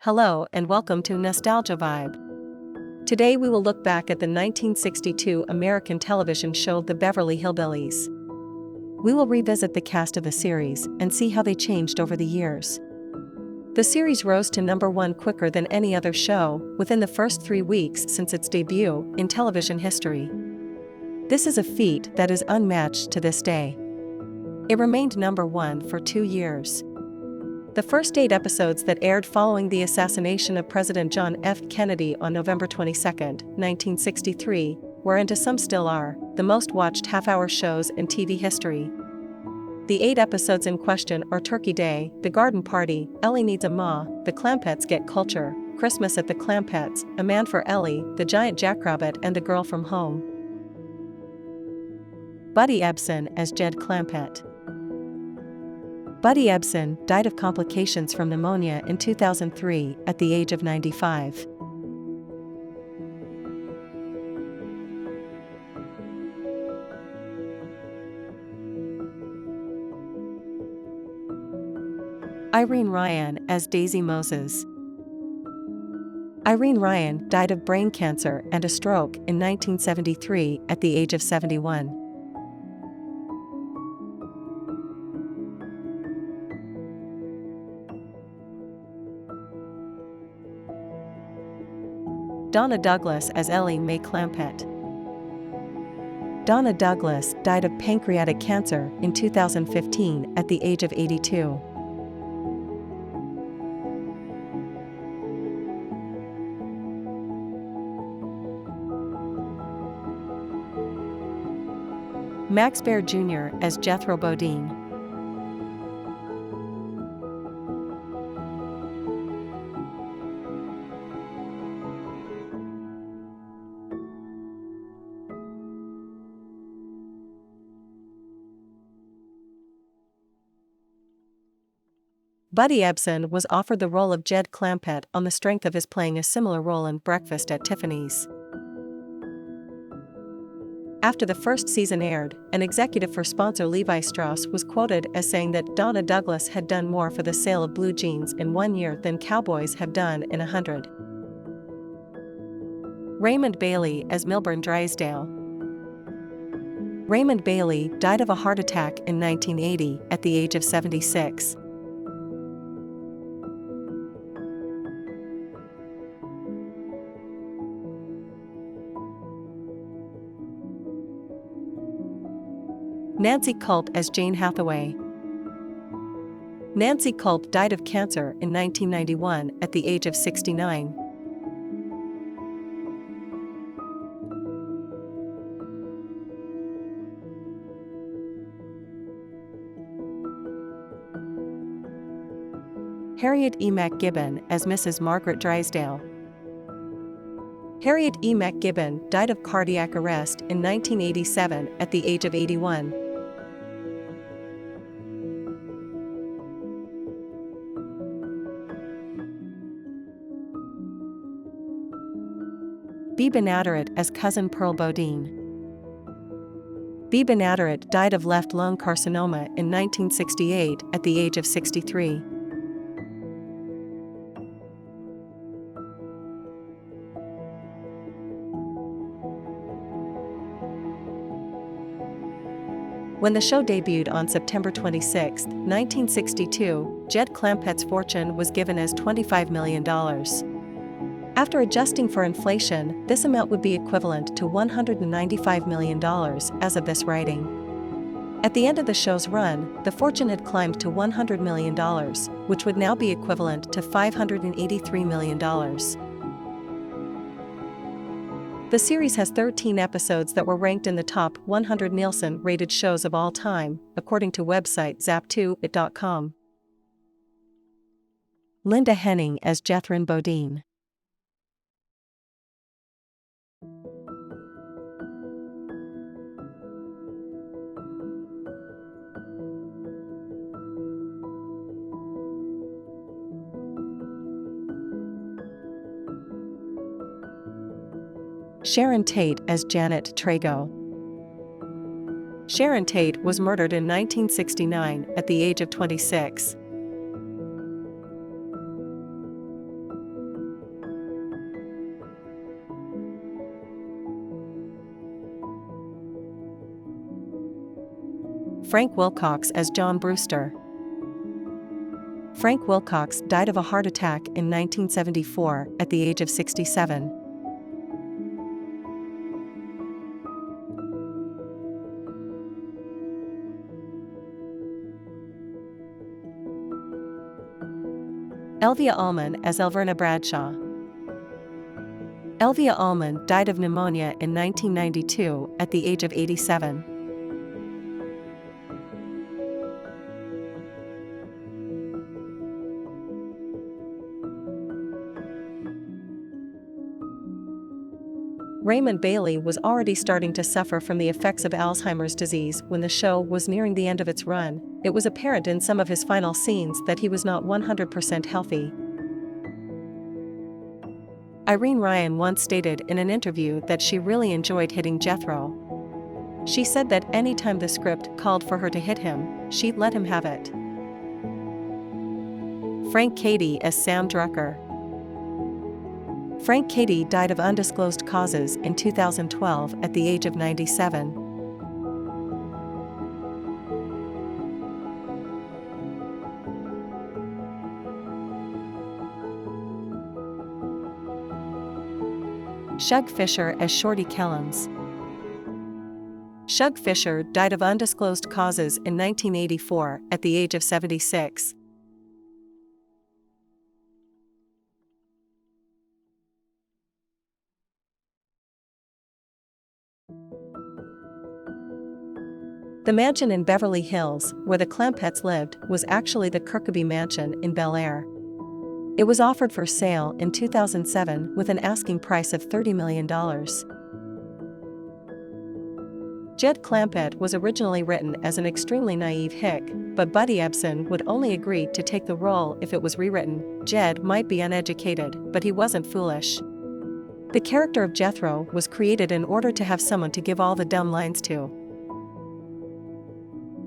Hello and welcome to Nostalgia Vibe. Today we will look back at the 1962 American television show The Beverly Hillbillies. We will revisit the cast of the series and see how they changed over the years. The series rose to number one quicker than any other show within the first 3 weeks since its debut in television history. This is a feat that is unmatched to this day. It remained number one for 2 years. The first 8 episodes that aired following the assassination of President John F. Kennedy on November 22, 1963, were and to some still are, the most watched half-hour shows in TV history. The 8 episodes in question are Turkey Day, The Garden Party, Ellie Needs a Ma, The Clampetts Get Culture, Christmas at the Clampetts, A Man for Ellie, The Giant Jackrabbit and The Girl from Home. Buddy Ebsen as Jed Clampett. Buddy Ebsen died of complications from pneumonia in 2003 at the age of 95. Irene Ryan as Daisy Moses. Irene Ryan died of brain cancer and a stroke in 1973 at the age of 71. Donna Douglas as Ellie Mae Clampett. Donna Douglas died of pancreatic cancer in 2015 at the age of 82. Max Baer Jr. as Jethro Bodine. Buddy Ebsen was offered the role of Jed Clampett on the strength of his playing a similar role in Breakfast at Tiffany's. After the first season aired, an executive for sponsor Levi Strauss was quoted as saying that Donna Douglas had done more for the sale of blue jeans in 1 year than Cowboys have done in 100. Raymond Bailey as Milburn Drysdale. Raymond Bailey died of a heart attack in 1980 at the age of 76. Nancy Culp as Jane Hathaway. Nancy Culp died of cancer in 1991 at the age of 69. Harriet E. McGibbon as Mrs. Margaret Drysdale. Harriet E. McGibbon died of cardiac arrest in 1987 at the age of 81. Bea Benaderet as Cousin Pearl Bodine. Bea Benaderet died of left lung carcinoma in 1968 at the age of 63. When the show debuted on September 26, 1962, Jed Clampett's fortune was given as $25 million. After adjusting for inflation, this amount would be equivalent to $195 million as of this writing. At the end of the show's run, the fortune had climbed to $100 million, which would now be equivalent to $583 million. The series has 13 episodes that were ranked in the top 100 Nielsen-rated shows of all time, according to website zap2it.com. Linda Henning as Jethrin Bodine. Sharon Tate as Janet Trago. Sharon Tate was murdered in 1969 at the age of 26. Frank Wilcox as John Brewster. Frank Wilcox died of a heart attack in 1974 at the age of 67. Elvia Allman as Elverna Bradshaw. Elvia Allman died of pneumonia in 1992 at the age of 87. Raymond Bailey was already starting to suffer from the effects of Alzheimer's disease when the show was nearing the end of its run. It was apparent in some of his final scenes that he was not 100% healthy. Irene Ryan once stated in an interview that she really enjoyed hitting Jethro. She said that any time the script called for her to hit him, she'd let him have it. Frank Cady as Sam Drucker. Frank Cady died of undisclosed causes in 2012 at the age of 97. Shug Fisher as Shorty Kellums. Shug Fisher died of undisclosed causes in 1984 at the age of 76. The mansion in Beverly Hills, where the Clampetts lived, was actually the Kirkby Mansion in Bel Air. It was offered for sale in 2007 with an asking price of $30 million. Jed Clampett was originally written as an extremely naive hick, but Buddy Ebsen would only agree to take the role if it was rewritten. Jed might be uneducated, but he wasn't foolish. The character of Jethro was created in order to have someone to give all the dumb lines to.